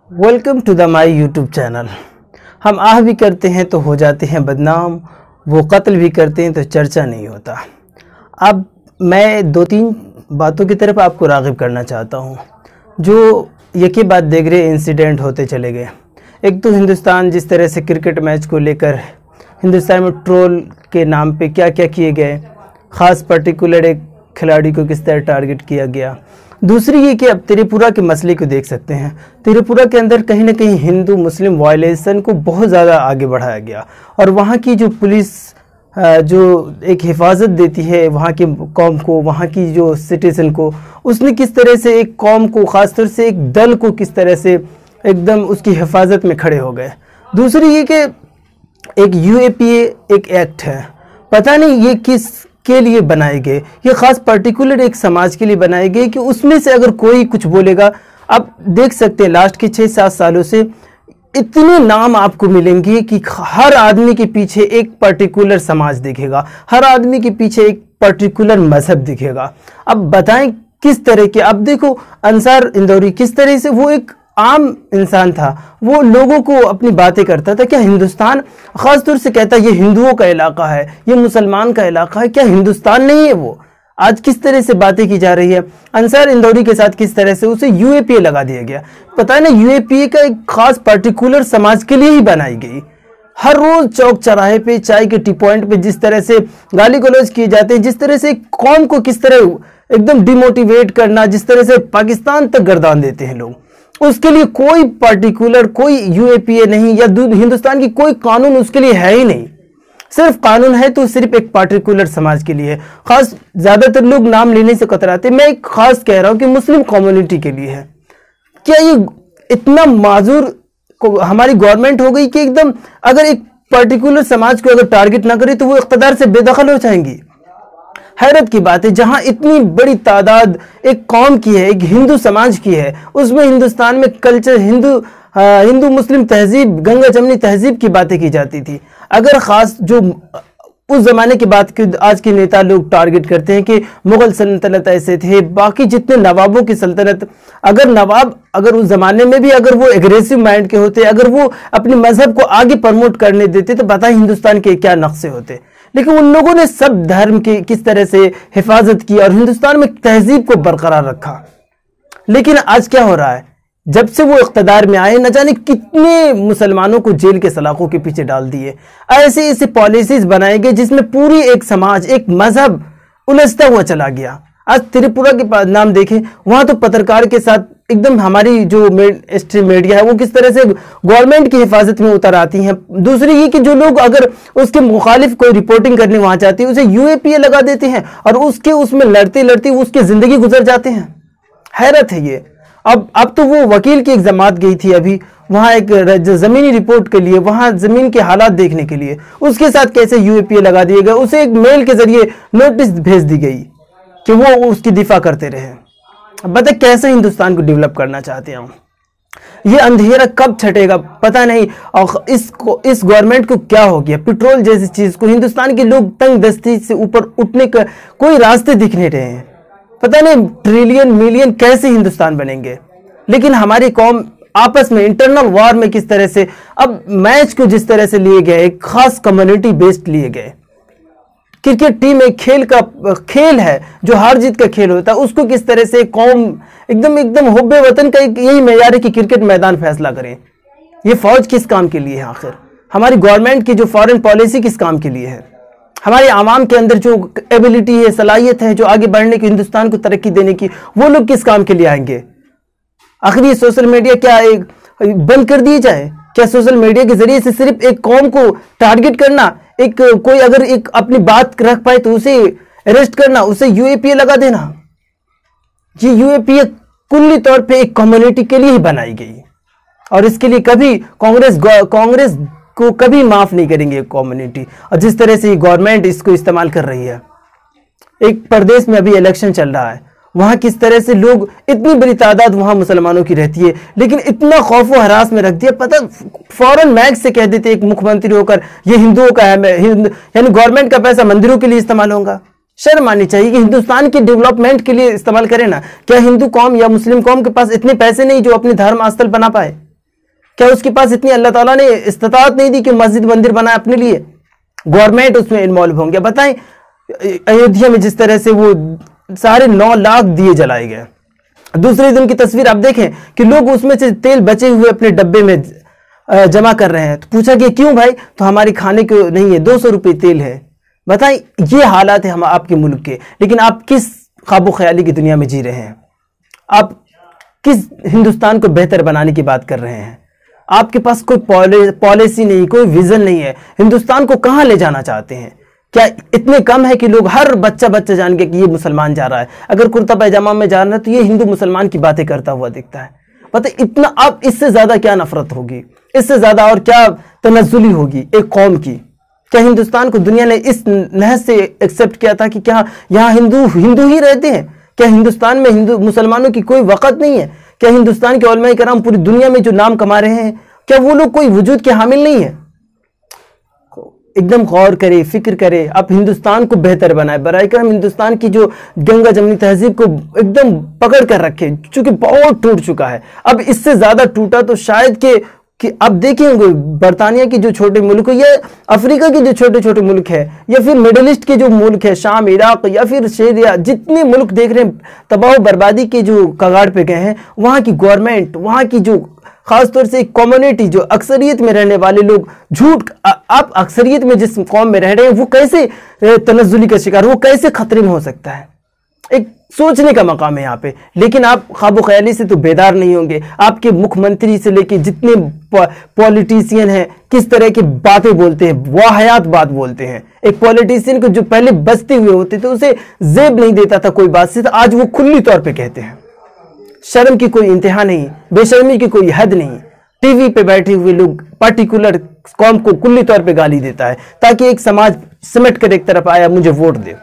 Welcome to the my YouTube channel. हम आह भी करते हैं तो हो जाते हैं बदनाम, वो कत्ल भी करते हैं तो चर्चा नहीं होता। अब मैं दो तीन बातों की तरफ आपको राग़िब करना चाहता हूँ जो यकी बात देख रहे इंसिडेंट होते चले गए। एक तो हिंदुस्तान जिस तरह से क्रिकेट मैच को लेकर हिंदुस्तान में ट्रोल के नाम पे क्या क्या किए गए, ख़ास पर्टिकुलर एक खिलाड़ी को किस तरह टारगेट किया गया। दूसरी ये कि अब त्रिपुरा के मसले को देख सकते हैं। त्रिपुरा के अंदर कहीं ना कहीं हिंदू मुस्लिम वायलेशन को बहुत ज़्यादा आगे बढ़ाया गया और वहाँ की जो पुलिस जो एक हिफाजत देती है वहाँ की कौम को, वहाँ की जो सिटीज़न को, उसने किस तरह से एक कौम को, ख़ासतौर से एक दल को किस तरह से एकदम उसकी हिफाजत में खड़े हो गए। दूसरी ये कि एक UAPA एक एक्ट है, पता नहीं ये किस के लिए बनाए गए, ये ख़ास पर्टिकुलर एक समाज के लिए बनाए गए कि उसमें से अगर कोई कुछ बोलेगा। आप देख सकते हैं लास्ट के 6-7 सालों से इतने नाम आपको मिलेंगे कि हर आदमी के पीछे एक पर्टिकुलर समाज दिखेगा, हर आदमी के पीछे एक पर्टिकुलर मजहब दिखेगा। अब बताएं किस तरह के। अब देखो अंसार इंदौरी किस तरह से, वो एक आम इंसान था, वो लोगों को अपनी बातें करता था। क्या हिंदुस्तान ख़ासतौर से कहता ये हिंदुओं का इलाका है, ये मुसलमान का इलाका है, क्या हिंदुस्तान नहीं है वो? आज किस तरह से बातें की जा रही है। अंसार इंदौरी के साथ किस तरह से उसे UAPA लगा दिया गया। पता नहीं UAPA का एक खास पर्टिकुलर समाज के लिए ही बनाई गई। हर रोज चौक चौराहे पे, चाय के टी पॉइंट पे जिस तरह से गाली गलौज किए जाते हैं, जिस तरह से कौम को किस तरह एकदम डिमोटिवेट करना, जिस तरह से पाकिस्तान तक गर्दान देते हैं लोग, उसके लिए कोई पर्टिकुलर कोई UAPA नहीं या हिंदुस्तान की कोई कानून उसके लिए है ही नहीं। सिर्फ कानून है तो सिर्फ एक पर्टिकुलर समाज के लिए। खास ज्यादातर लोग नाम लेने से कतराते, मैं एक खास कह रहा हूं कि मुस्लिम कम्युनिटी के लिए है। क्या ये इतना माजूर हमारी गवर्नमेंट हो गई कि एकदम अगर एक पर्टिकुलर समाज को अगर टारगेट ना करे तो वो इख्तिदार से बेदखल हो जाएंगी। हैरत की बात है, जहां इतनी बड़ी तादाद एक कौम की है, एक हिंदू समाज की है, उसमें हिंदुस्तान में कल्चर हिंदू मुस्लिम तहजीब, गंगा जमनी तहजीब की बातें की जाती थी। अगर खास जो उस जमाने की बात की आज के नेता लोग टारगेट करते हैं कि मुगल सल्तनत ऐसे थे, बाकी जितने नवाबों की सल्तनत, अगर नवाब अगर उस जमाने में भी अगर वो एग्रेसिव माइंड के होते, अगर वो अपने मजहब को आगे प्रमोट करने देते तो पता ही हिंदुस्तान के क्या नक्शे होते। लेकिन उन लोगों ने सब धर्म की किस तरह से हिफाजत की और हिंदुस्तान में तहजीब को बरकरार रखा। लेकिन आज क्या हो रहा है, जब से वो इख्तिदार में आए न जाने कितने मुसलमानों को जेल के सलाखों के पीछे डाल दिए। ऐसे ऐसे पॉलिसीज बनाए गए जिसमें पूरी एक समाज, एक मजहब उलझता हुआ चला गया। आज त्रिपुरा के नाम देखें, वहां तो पत्रकार के साथ एकदम हमारी जो स्ट्रीम मीडिया है वो किस तरह से गवर्नमेंट की हिफाजत में उतर आती हैं। दूसरी ये कि जो लोग अगर उसके मुखालिफ कोई रिपोर्टिंग करने वहां चाहते हैं उसे UAPA लगा देते हैं और उसमें लड़ते लड़ते उसकी जिंदगी गुजर जाते हैं। हैरत है ये। अब तो वो वकील की एक जमात गई थी अभी वहां एक जमीनी रिपोर्ट के लिए, वहां जमीन के हालात देखने के लिए, उसके साथ कैसे UAPA लगा दिए गए, उसे एक मेल के जरिए नोटिस भेज दी गई कि वो उसकी दिफा करते रहे। बता कैसे हिंदुस्तान को डेवलप करना चाहते हैं हम। ये अंधेरा कब छटेगा पता नहीं। और इस गवर्नमेंट को क्या हो गया, पेट्रोल जैसी चीज को हिंदुस्तान के लोग तंग दस्ती से ऊपर उठने का कोई रास्ते दिख नहीं रहे हैं। पता नहीं ट्रिलियन मिलियन कैसे हिंदुस्तान बनेंगे। लेकिन हमारी कौम आपस में इंटरनल वॉर में किस तरह से, अब मैच को जिस तरह से लिए गए, एक खास कम्युनिटी बेस्ड लिए गए। क्रिकेट टीम एक खेल है जो हार जीत का खेल होता है, उसको किस तरह से कौम एकदम हुब्बे वतन का यही मेयार है कि क्रिकेट मैदान फैसला करें। ये फौज किस काम के लिए है आखिर? हमारी गवर्नमेंट की जो फॉरेन पॉलिसी किस काम के लिए है? हमारे आवाम के अंदर जो एबिलिटी है, सलाहियत है जो आगे बढ़ने की, हिंदुस्तान को तरक्की देने की, वो लोग किस काम के लिए आएंगे? आखिर ये सोशल मीडिया क्या एक बंद कर दिए जाए? क्या सोशल मीडिया के जरिए से सिर्फ एक कौम को टारगेट करना, एक कोई अगर एक अपनी बात रख पाए तो उसे अरेस्ट करना, उसे UAPA लगा देना? ये UAPA कुल्ली तौर पे एक कम्युनिटी के लिए ही बनाई गई और इसके लिए कभी कांग्रेस को कभी माफ नहीं करेंगे कम्युनिटी। और जिस तरह से गवर्नमेंट इसको इस्तेमाल कर रही है, एक प्रदेश में अभी इलेक्शन चल रहा है, वहां किस तरह से लोग, इतनी बड़ी तादाद वहां मुसलमानों की रहती है, लेकिन इतना खौफ व हरास में रख दिया, पता फौरन मैच से कह देते एक मुख्यमंत्री होकर ये हिंदुओं का है, यानी गवर्नमेंट का पैसा मंदिरों के लिए इस्तेमाल होगा। शर्म आनी चाहिए कि हिंदुस्तान के डेवलपमेंट के लिए इस्तेमाल करें ना। क्या हिंदू कौम या मुस्लिम कौम के पास इतने पैसे नहीं जो अपने धर्म स्थल बना पाए? क्या उसके पास इतनी अल्लाह ताला ने इस्तिताअत नहीं दी कि मस्जिद मंदिर बनाए अपने लिए? गवर्नमेंट उसमें इन्वॉल्व होंगे। बताएं अयोध्या में जिस तरह से वो 9.5 लाख दिए जलाए गए, दूसरे दिन की तस्वीर आप देखें कि लोग उसमें से तेल बचे हुए अपने डब्बे में जमा कर रहे हैं। तो पूछा कि क्यों भाई? तो हमारे खाने को नहीं है, 200 रुपये तेल है। बताएं ये हालात है हम आपके मुल्क के, लेकिन आप किस ख्वाबो ख्याली की दुनिया में जी रहे हैं? आप किस हिंदुस्तान को बेहतर बनाने की बात कर रहे हैं? आपके पास कोई पॉलिसी नहीं, कोई विजन नहीं है। हिंदुस्तान को कहां ले जाना चाहते हैं? क्या इतने कम है कि लोग हर बच्चा जान के कि ये मुसलमान जा रहा है, अगर कुर्ता पैजामा में जा रहा है तो ये हिंदू मुसलमान की बातें करता हुआ दिखता है। पता इतना, अब इससे ज्यादा क्या नफरत होगी, इससे ज्यादा और क्या तनज़्ज़ुली होगी एक कौम की? क्या हिंदुस्तान को दुनिया ने इस नहज से एक्सेप्ट किया था कि क्या यहाँ हिंदू ही रहते हैं? क्या हिंदुस्तान में हिंदू मुसलमानों की कोई वक़्त नहीं है? क्या हिंदुस्तान के उलमा कराम पूरी दुनिया में जो नाम कमा रहे हैं, क्या वो लोग कोई वजूद के हामिल नहीं है? एकदम गौर करे, फिक्र करे, आप हिंदुस्तान को बेहतर बनाए। बराए करम हिंदुस्तान की जो गंगा जमनी तहजीब को एकदम पकड़ कर रखे, चूंकि बहुत टूट चुका है। अब इससे ज्यादा टूटा तो शायद कि अब देखेंगे बरतानिया के जो छोटे मुल्क है, या अफ्रीका के जो छोटे छोटे मुल्क है, या फिर मिडल ईस्ट के जो मुल्क है, शाम, इराक या फिर सीरिया, जितने मुल्क देख रहे हैं तबाह बर्बादी के जो कगार पे गए हैं, वहाँ की गवर्नमेंट, वहाँ की जो खासतौर से एक कम्युनिटी जो अक्सरियत में रहने वाले लोग, झूठ, आप अक्सरियत में जिस कौम में रह रहे हैं वो कैसे तनज़्ज़ुली का शिकार, वो कैसे खतरे में हो सकता है? एक सोचने का मकाम है यहाँ पे। लेकिन आप ख्वाबो ख्याली से तो बेदार नहीं होंगे। आपके मुख्यमंत्री से लेके जितने पॉलिटिशियन हैं किस तरह की बातें बोलते हैं, वाहियात बात बोलते हैं। एक पॉलिटिशियन को जो पहले बचते हुए होते थे उसे जेब नहीं देता था कोई बात से, तो आज वो खुली तौर पे कहते हैं। शर्म की कोई इंतहा नहीं, बेशर्मी की कोई हद नहीं। टीवी पे बैठे हुए लोग पर्टिकुलर कौम को कुल्ली तौर पे गाली देता है ताकि एक समाज सिमट कर एक तरफ आया, मुझे वोट दे।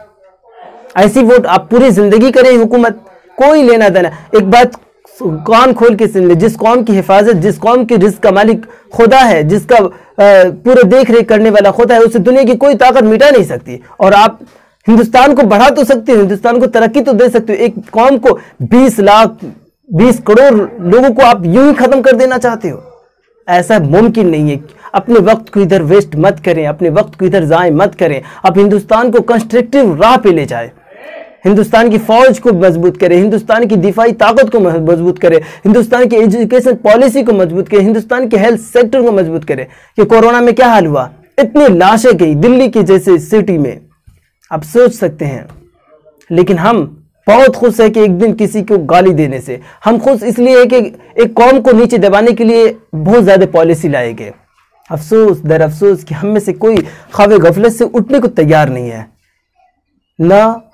ऐसी वोट आप पूरी जिंदगी करें हुकूमत, कोई लेना देना। एक बात कान खोल के सुन ले, जिस कौम की हिफाजत, जिस कौम की रिज़्क़ का मालिक खुदा है, जिसका पूरे देख रेख करने वाला खुदा है, उसे दुनिया की कोई ताकत मिटा नहीं सकती। और आप हिंदुस्तान को बढ़ा तो सकते हो, हिंदुस्तान को तरक्की तो दे सकते हो। एक कौम को 20 लाख 20 करोड़ लोगों को आप यूं ही खत्म कर देना चाहते हो? ऐसा मुमकिन नहीं है। अपने वक्त को इधर वेस्ट मत करें, अपने वक्त को इधर ज़ाय मत करें। आप हिंदुस्तान को कंस्ट्रक्टिव राह पे ले जाए, हिंदुस्तान की फौज को मजबूत करें, हिंदुस्तान की दिफाई ताकत को मजबूत करें, हिंदुस्तान की एजुकेशन पॉलिसी को मजबूत करें, हिंदुस्तान के हेल्थ सेक्टर को मजबूत करें। कि कोरोना में क्या हाल हुआ, इतनी लाशें गई दिल्ली की जैसे सिटी में, आप सोच सकते हैं। लेकिन हम बहुत खुश है कि एक दिन किसी को गाली देने से, हम खुश इसलिए है कि एक कौम को नीचे दबाने के लिए बहुत ज्यादा पॉलिसी लाए गए। अफसोस दर अफसोस कि हम में से कोई ख्वाब गफलत से उठने को तैयार नहीं है। ना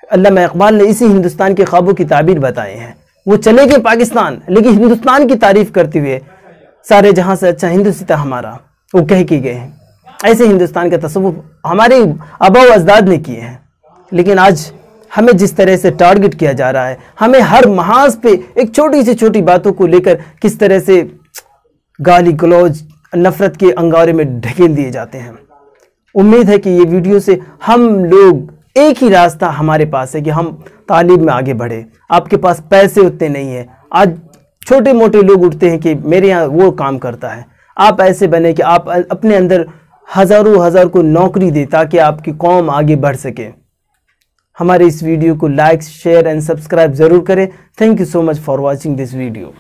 अल्लामा इकबाल ने इसी हिंदुस्तान के ख्वाबों की ताबीर बताए हैं। वो चले गए पाकिस्तान, लेकिन हिंदुस्तान की तारीफ करते हुए सारे जहां से अच्छा हिंदुस्तान हमारा, वो कह के गए हैं। ऐसे हिंदुस्तान का तसव्वुर हमारे आबा व अजदाद ने किए हैं। लेकिन आज हमें जिस तरह से टारगेट किया जा रहा है, हमें हर महाज पे एक छोटी से छोटी बातों को लेकर किस तरह से गाली गलौज नफरत के अंगारे में ढकेल दिए जाते हैं। उम्मीद है कि ये वीडियो से हम लोग, एक ही रास्ता हमारे पास है कि हम तालीम में आगे बढ़े। आपके पास पैसे उतने नहीं है, आज छोटे मोटे लोग उठते हैं कि मेरे यहाँ वो काम करता है। आप ऐसे बने कि आप अपने अंदर हज़ारों हज़ार को नौकरी दे ताकि आपकी कौम आगे बढ़ सके। हमारे इस वीडियो को लाइक, शेयर एंड सब्सक्राइब ज़रूर करें। Thank you so much for watching this video.